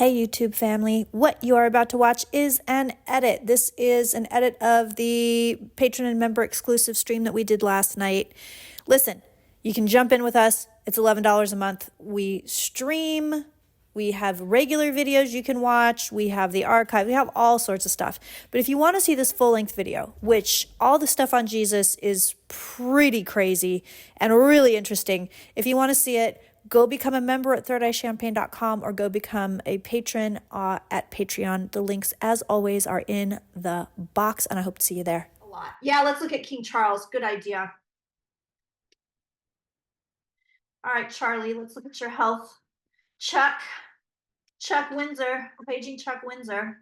Hey YouTube family, what you are about to watch is an edit. This is an edit of the patron and member exclusive stream that we did last night. Listen, you can jump in with us. It's $11 a month. We stream, we have regular videos you can watch, we have the archive, we have all sorts of stuff. But if you want to see this full-length video, which all the stuff on Jesus is pretty crazy and really interesting, if you want to see it, go become a member at thirdeyechampagne.com or go become a patron at Patreon. The links, as always, are in the box, and I hope to see you there. A lot. Yeah, let's look at King Charles. Good idea. All right, Charlie, let's look at your health. Chuck Windsor, paging Chuck Windsor.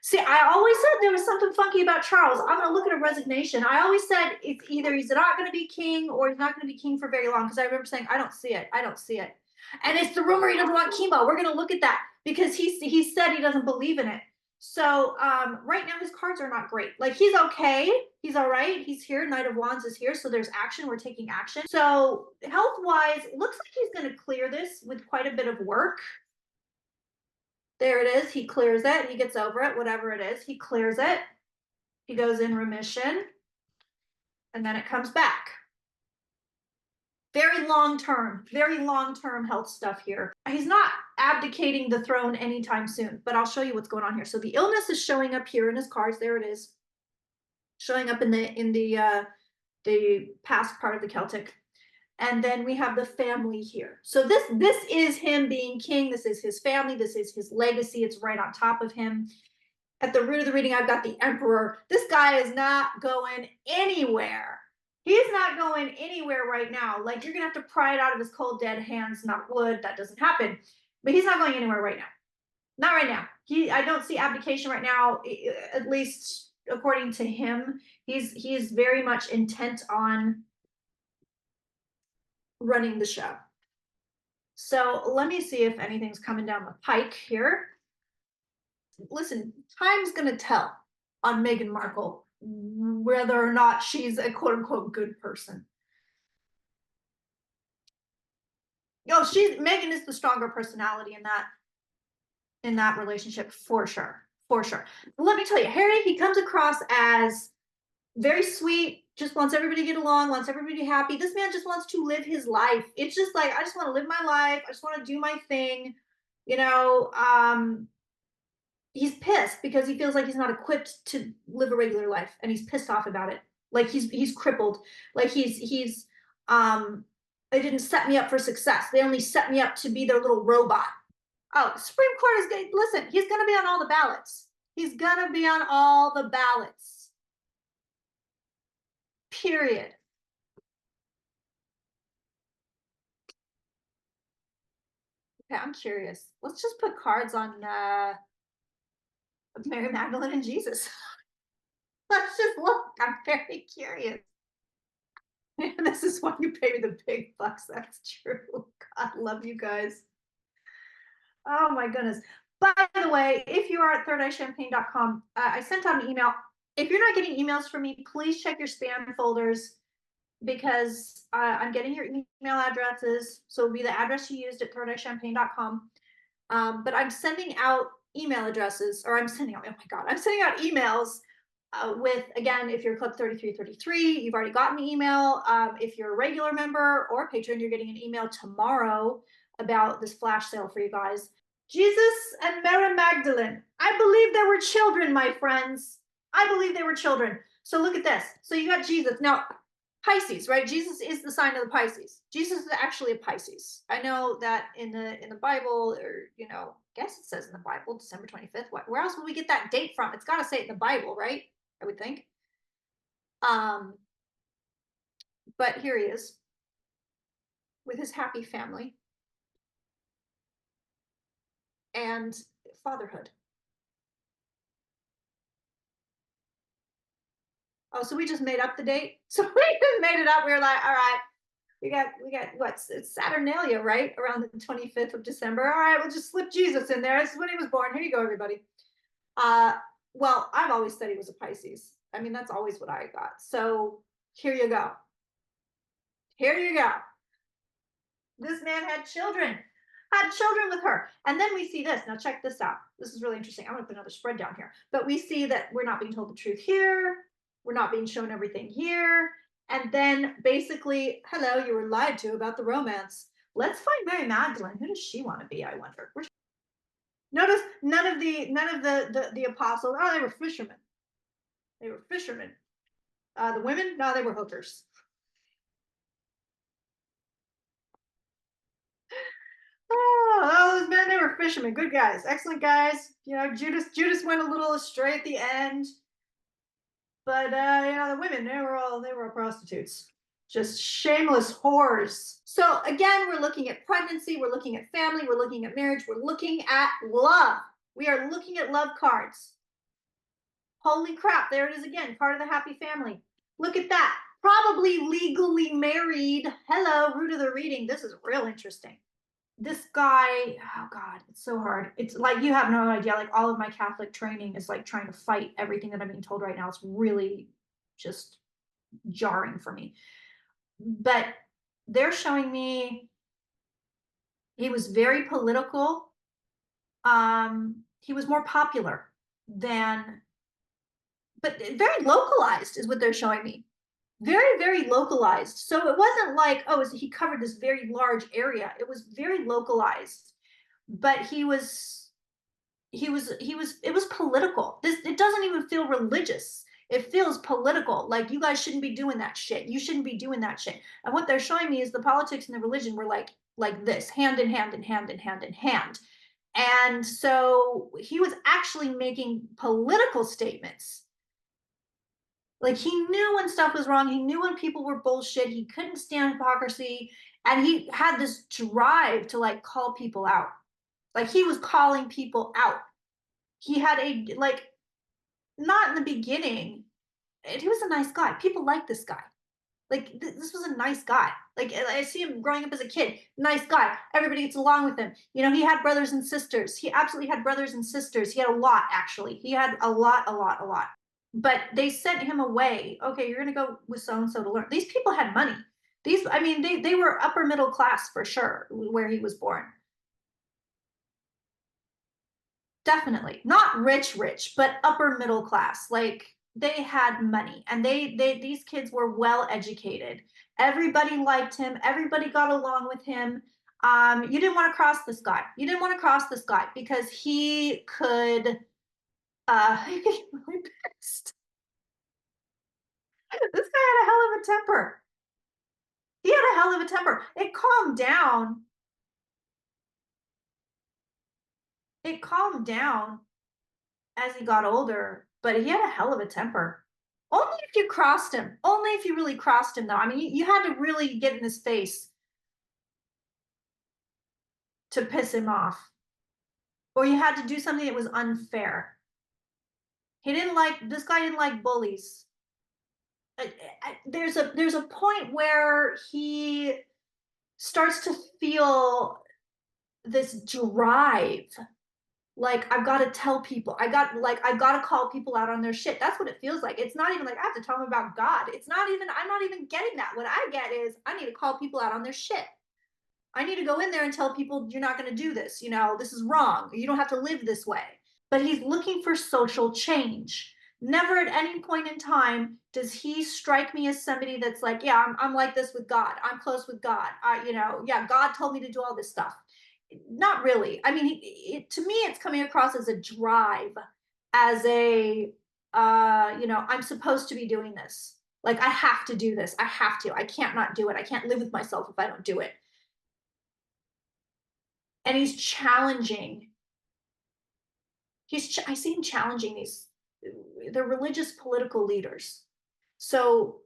See, I always said there was something funky about Charles. I'm going to look at a resignation. I always said it's either he's not going to be king or he's not going to be king for very long, because I remember saying, I don't see it. I don't see it. And it's the rumor he doesn't want chemo. We're going to look at that because he said he doesn't believe in it. So right now his cards are not great. Like, he's okay. He's all right. He's here. Knight of Wands is here. So there's action. We're taking action. So health-wise, it looks like he's going to clear this with quite a bit of work. There it is. He clears it. He gets over it, whatever it is. He clears it. He goes in remission. And then it comes back. Very long-term health stuff here. He's not abdicating the throne anytime soon, but I'll show you what's going on here. So the illness is showing up here in his cards. There it is. Showing up in the past part of the Celtic. And then we have the family here. So this is him being king. This is his family. This is his legacy. It's right on top of him. At the root of the reading, I've got the emperor. This guy is not going anywhere. He's not going anywhere right now. Like, you're going to have to pry it out of his cold, dead hands. Knock wood. That doesn't happen. But he's not going anywhere right now. Not right now. I don't see abdication right now, at least according to him. He's very much intent on running the show. So let me see if anything's coming down the pike here. Listen, time's going to tell on Meghan Markle whether or not she's a quote-unquote good person. Meghan is the stronger personality in that relationship, for sure. But let me tell you, Harry, he comes across as very sweet, just wants everybody to get along, wants everybody to be happy. This man just wants to live his life. It's just like, I just want to live my life. I just want to do my thing. He's pissed because he feels like he's not equipped to live a regular life, and he's pissed off about it. Like, he's crippled. Like, they didn't set me up for success. They only set me up to be their little robot. Oh, Supreme Court is going to, listen, he's going to be on all the ballots. He's going to be on all the ballots. Period. Okay, I'm curious. Let's just put cards on Mary Magdalene and Jesus. Let's just look. I'm very curious. This is why you pay me the big bucks. That's true. God love you guys. Oh my goodness. By the way, if you are at thirdeyechampagne.com, I sent out an email. If you're not getting emails from me, please check your spam folders, because I'm getting your email addresses. So it'll be the address you used at thirdeyechampagne.com. But I'm sending out email addresses, or I'm sending out emails with, again, if you're Club 3333, you've already gotten the email. If you're a regular member or a patron, you're getting an email tomorrow about this flash sale for you guys. Jesus and Mary Magdalene. I believe they were children, my friends. I believe they were children. So look at this. So you got Jesus. Now, Pisces, right? Jesus is the sign of the Pisces. Jesus is actually a Pisces. I know that in the Bible, or I guess it says in the Bible, December 25th. Where else would we get that date from? It's got to say it in the Bible, right? I would think. But here he is with his happy family and fatherhood. Oh, so we just made up the date. So we just made it up. We were like, all right, we got it's Saturnalia, right? Around the 25th of December. All right, we'll just slip Jesus in there. This is when he was born. Here you go, everybody. Well, I've always said he was a Pisces. I mean, that's always what I got. So here you go. Here you go. This man had children. had children with her. And then we see this. Now check this out. This is really interesting. I'm going to put another spread down here. But we see that we're not being told the truth here. We're not being shown everything here. And then basically, hello, you were lied to about the romance. Let's find Mary Magdalene. Who does she want to be, I wonder? Notice none of the apostles. Oh, they were fishermen. They were fishermen. The women, no, they were hookers. Oh, those men, they were fishermen. Good guys, excellent guys. You know, Judas went a little astray at the end, but the women, they were all prostitutes, just shameless whores. So again, we're looking at pregnancy, we're looking at family, we're looking at marriage, we're looking at love. We are looking at love cards. Holy crap, there it is again, part of the happy family. Look at that. Probably legally married. Hello, root of the reading. This is real interesting. This guy, oh God, it's so hard. It's like, you have no idea. Like, all of my Catholic training is like trying to fight everything that I'm being told right now. It's really just jarring for me. But they're showing me he was very political. He was more popular than, but very localized is what they're showing me. Very, very localized. So it wasn't like, oh, he covered this very large area. It was very localized, but it was political. It doesn't even feel religious. It feels political. Like, you guys shouldn't be doing that shit. You shouldn't be doing that shit. And what they're showing me is the politics and the religion were like this, hand in hand and hand in hand in hand. And so he was actually making political statements. Like, he knew when stuff was wrong. He knew when people were bullshit. He couldn't stand hypocrisy. And he had this drive to like call people out. Like, he was calling people out. He had not in the beginning. He was a nice guy. People liked this guy. Like, this was a nice guy. Like, I see him growing up as a kid. Nice guy. Everybody gets along with him. You know, he had brothers and sisters. He absolutely had brothers and sisters. He had a lot, actually. He had a lot. But they sent him away. Okay, you're going to go with so-and-so to learn. These people had money. They were upper middle class for sure, where he was born. Definitely. Not rich, but upper middle class. Like, they had money, and these kids were well educated. Everybody liked him. Everybody got along with him. You didn't want to cross this guy. You didn't want to cross this guy because he could he'd be really pissed. This guy had a hell of a temper. He had a hell of a temper. It calmed down. It calmed down as he got older, but he had a hell of a temper. Only if you crossed him. Only if you really crossed him, though. I mean, you had to really get in his face to piss him off. Or you had to do something that was unfair. This guy didn't like bullies. There's a point where he starts to feel this drive. Like, I've got to tell people, I've got to call people out on their shit. That's what it feels like. It's not even like I have to tell them about God. I'm not even getting that. What I get is I need to call people out on their shit. I need to go in there and tell people, you're not going to do this. You know, this is wrong. You don't have to live this way. But he's looking for social change. Never at any point in time does he strike me as somebody that's like, yeah, I'm like this with God. I'm close with God. God told me to do all this stuff. Not really. I mean, to me, it's coming across as a drive, as a, I'm supposed to be doing this. Like, I have to do this. I have to. I can't not do it. I can't live with myself if I don't do it. And he's challenging. I see him challenging the religious political leaders. So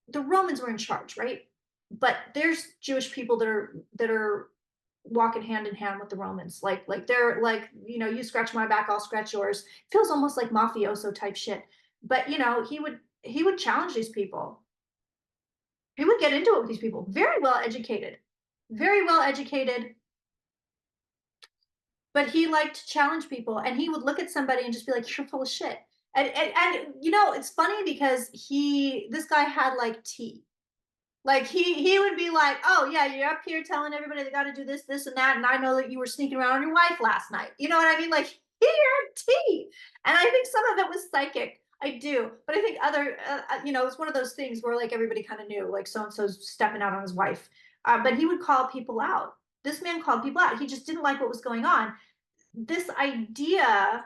the Romans were in charge, right? But there's Jewish people that are walking hand in hand with the Romans. Like they're like, you scratch my back, I'll scratch yours. Feels almost like mafioso type shit. But he would challenge these people. He would get into it with these people. Very well educated. Very well educated. But he liked to challenge people, and he would look at somebody and just be like, you're full of shit. And it's funny because this guy had like tea. Like he would be like, "Oh yeah, you're up here telling everybody they got to do this, this, and that, and I know that you were sneaking around on your wife last night." You know what I mean? Like he had tea, and I think some of it was psychic. I do, but I think other, it's one of those things where like everybody kind of knew, like so and so's stepping out on his wife. But he would call people out. This man called people out. He just didn't like what was going on. This idea,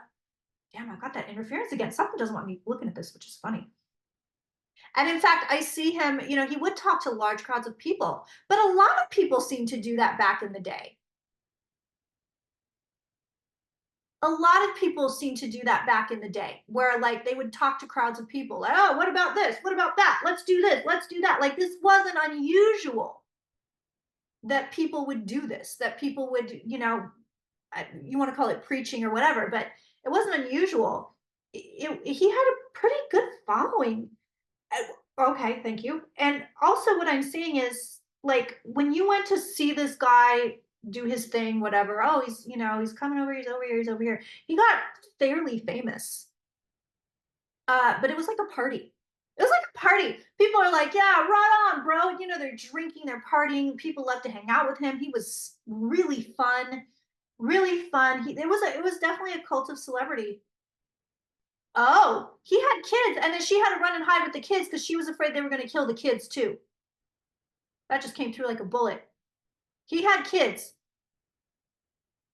damn, I got that interference again. Something doesn't want me looking at this, which is funny. And in fact, I see him, he would talk to large crowds of people, but a lot of people seem to do that back in the day. A lot of people seem to do that back in the day, where like they would talk to crowds of people, like, oh, what about this? What about that? Let's do this. Let's do that. Like this wasn't unusual that people would do this, that people would, you want to call it preaching or whatever, but it wasn't unusual. He had a pretty good following. Okay, thank you. And also, what I'm seeing is like when you went to see this guy do his thing, whatever. Oh, he's coming over. He's over here. He's over here. He got fairly famous, but it was like a party. It was like a party. People are like, "Yeah, right on, bro." They're drinking, they're partying. People love to hang out with him. He was really fun, really fun. It was definitely a cult of celebrity. Oh, he had kids, and then she had to run and hide with the kids because she was afraid they were going to kill the kids too. That just came through like a bullet. He had kids,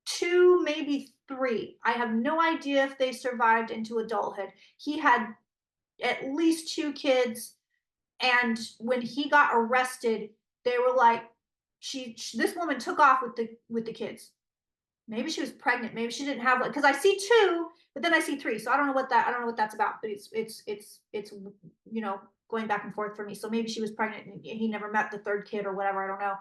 two, maybe three. I have no idea if they survived into adulthood. He had at least two kids, and when he got arrested, they were like, this woman took off with the kids. Maybe she was pregnant. Maybe she didn't have, like, because I see two, but then I see three. So I don't know what that's about. But it's going back and forth for me. So maybe she was pregnant and he never met the third kid or whatever. I don't know.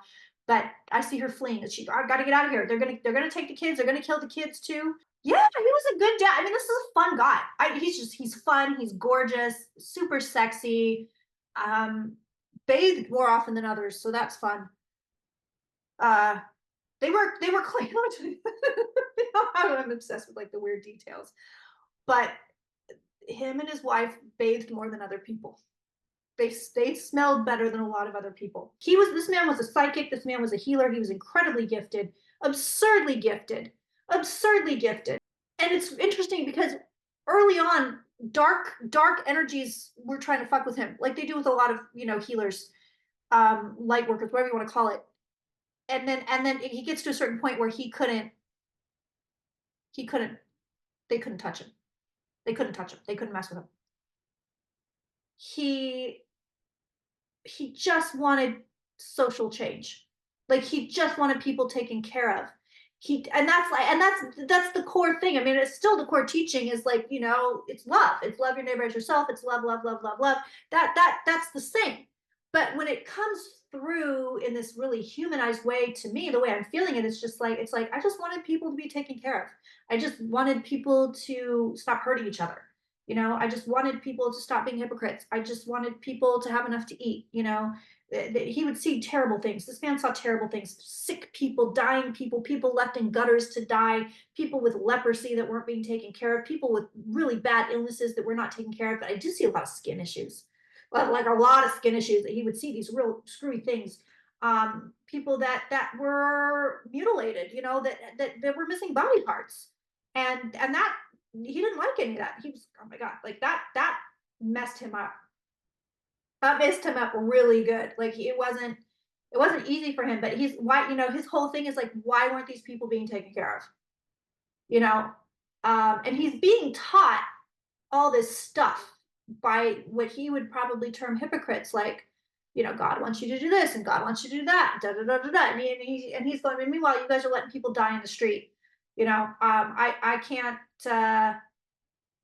But I see her fleeing. I got to get out of here. They're gonna take the kids. They're gonna kill the kids too. Yeah, he was a good dad. I mean, this is a fun guy. He's fun. He's gorgeous, super sexy. Um, bathed more often than others, so that's fun. Uh, they were clean. I'm obsessed with like the weird details. But him and his wife bathed more than other people. They smelled better than a lot of other people. This man was a psychic, this man was a healer, he was incredibly gifted, absurdly gifted, absurdly gifted. And it's interesting because early on, dark energies were trying to fuck with him, like they do with a lot of healers, light workers, whatever you want to call it. And then he gets to a certain point where he couldn't they couldn't touch him. They couldn't touch him. They couldn't mess with him. He he just wanted social change. Like he just wanted people taken care of. That's the core thing. I mean, it's still the core teaching is like, it's love. It's love your neighbor as yourself. It's love, love, love, love, love. That's the same. But when it comes through in this really humanized way, to me, the way I'm feeling it is just like, it's like I just wanted people to be taken care of. I just wanted people to stop hurting each other. I just wanted people to stop being hypocrites. I just wanted people to have enough to eat. He would see terrible things. This man saw terrible things: sick people, dying people, people left in gutters to die, people with leprosy that weren't being taken care of, people with really bad illnesses that were not taken care of. But I do see a lot of skin issues, like a lot of skin issues that he would see, these real screwy things. People that were mutilated, that were missing body parts, and that he didn't like any of that. He was, oh my god, like that messed him up. That messed him up really good. Like it wasn't easy for him. But he's why his whole thing is like, why weren't these people being taken care of? You know, and he's being taught all this stuff by what he would probably term hypocrites, like, God wants you to do this and God wants you to do that, da da da da da. And he's going, and meanwhile, you guys are letting people die in the street.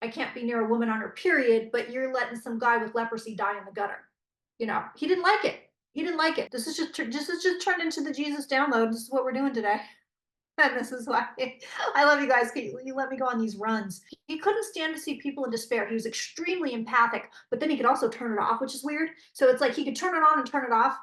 I can't be near a woman on her period, but you're letting some guy with leprosy die in the gutter. He didn't like it. He didn't like it. This is just turned into the Jesus download. This is what we're doing today. And this is why I love you guys. You let me go on these runs. He couldn't stand to see people in despair. He was extremely empathic, but then he could also turn it off, which is weird. So it's like he could turn it on and turn it off,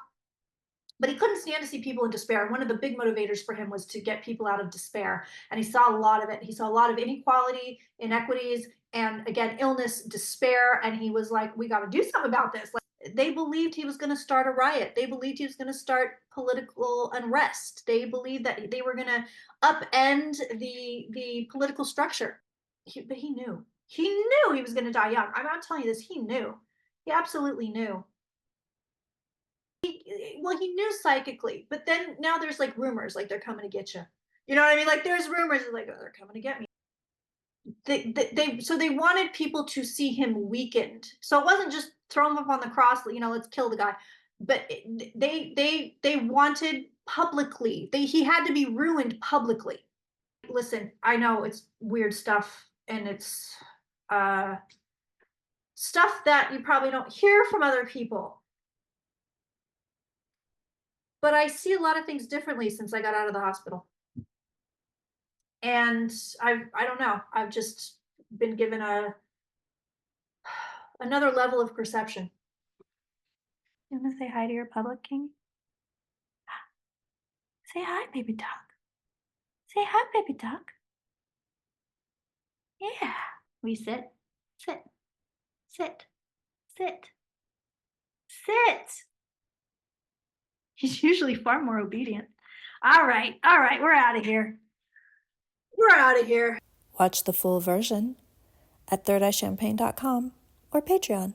but he couldn't stand to see people in despair. One of the big motivators for him was to get people out of despair. And he saw a lot of it. He saw a lot of inequality, inequities, and again, illness, despair. And he was like, we got to do something about this. Like, they believed he was going to start a riot. They believed he was going to start political unrest. They believed that they were going to upend the political structure. But he knew. He knew he was going to die young. I'm not telling you this. He knew. He absolutely knew. Well, he knew psychically, but then now there's like rumors, like they're coming to get you. You know what I mean? Like there's rumors, like oh, they're coming to get me. So they wanted people to see him weakened. So it wasn't just throw him up on the cross, let's kill the guy. But they wanted publicly. He had to be ruined publicly. Listen, I know it's weird stuff, and it's stuff that you probably don't hear from other people. But I see a lot of things differently since I got out of the hospital. And I don't know, I've just been given another level of perception. You want to say hi to your public, King? Say hi, baby duck. Say hi, baby duck. Yeah. Will you sit? Sit. Sit. Sit. Sit. He's usually far more obedient. All right. We're out of here. We're out of here. Watch the full version at thirdeyechampagne.com or Patreon.